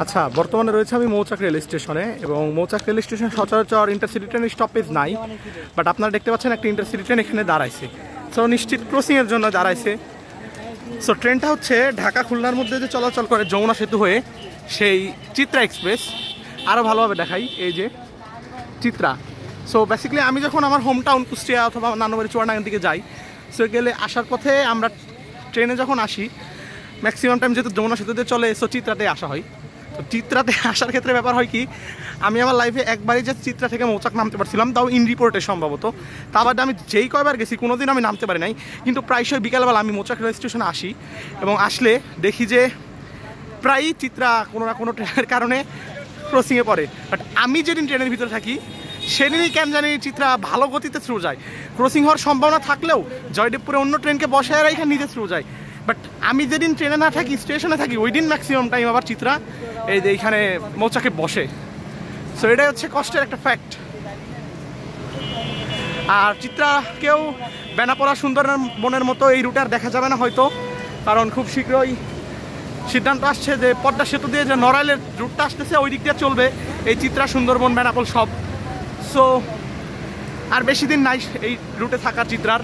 আচ্ছা, বর্তমানে রয়েছে আমি মৌচাক রেল স্টেশনে, এবং মৌচাক রেল স্টেশন সচরাচর ইন্টারসিটি ট্রেনের স্টপেজ নাই, বাট আপনারা দেখতে পাচ্ছেন একটা ইন্টারসিটি ট্রেন এখানে দাঁড়াইছে। সো নিশ্চিত ক্রসিংয়ের জন্য দাঁড়াইছে। সো ট্রেনটা হচ্ছে ঢাকা খুলনার মধ্যে যে চলাচল করে যমুনা সেতু হয়ে, সেই চিত্রা এক্সপ্রেস। আরও ভালোভাবে দেখাই, এই যে চিত্রা। সো বেসিক্যালি আমি যখন আমার হোম টাউন কুষ্টিয়া অথবা নানুবাড়ি চুয়াডাঙ্গার দিকে যাই, সো গেলে আসার পথে আমরা ট্রেনে যখন আসি, ম্যাক্সিমাম টাইম যেহেতু যমুনা সেতুতে চলে, সো চিত্রাতে আসা হয়। তো চিত্রাতে আসার ক্ষেত্রে ব্যাপার হয় কি, আমি আমার লাইফে একবারই যে চিত্রা থেকে মৌচাক নামতে পারছিলাম, তাও ইন রিপোর্টে সম্ভবত। তা বাদে আমি যেই কয়বার গেছি কোনোদিন আমি নামতে পারি নাই। কিন্তু প্রায়শই বিকালবেলা আমি মৌচাক রেল স্টেশনে আসি, এবং আসলে দেখি যে প্রায়ই চিত্রা কোনো না কোনো ট্রেনের কারণে ক্রসিংয়ে পড়ে। বাট আমি যেদিন ট্রেনের ভিতরে থাকি সেদিনই কেন জানি চিত্রা ভালো গতিতে থ্রু যায়। ক্রসিং হওয়ার সম্ভাবনা থাকলেও জয়দেবপুরে অন্য ট্রেনকে বসায় রেখে নিজে থ্রু যায়। বাট আমি যেদিন ট্রেনে না থাকি, স্টেশনে থাকি, ওই দিন ম্যাক্সিমাম টাইম আবার চিত্রা এই যে এইখানে মৌচাকে বসে। সো এটাই হচ্ছে কষ্টের একটা ফ্যাক্ট। আর চিত্রাকেও বেনাপোলা সুন্দরবনের মতো এই রুটে আর দেখা যাবে না হয়তো, কারণ খুব শীঘ্রই সিদ্ধান্ত আসছে যে পদ্মা সেতু দিয়ে যে নড়াইলের রুটটা আসতেছে ওই দিক দিয়ে চলবে এই চিত্রা, সুন্দরবন, বেনাপোল সব। সো আর বেশি দিন নাই এই রুটে থাকার চিত্রার।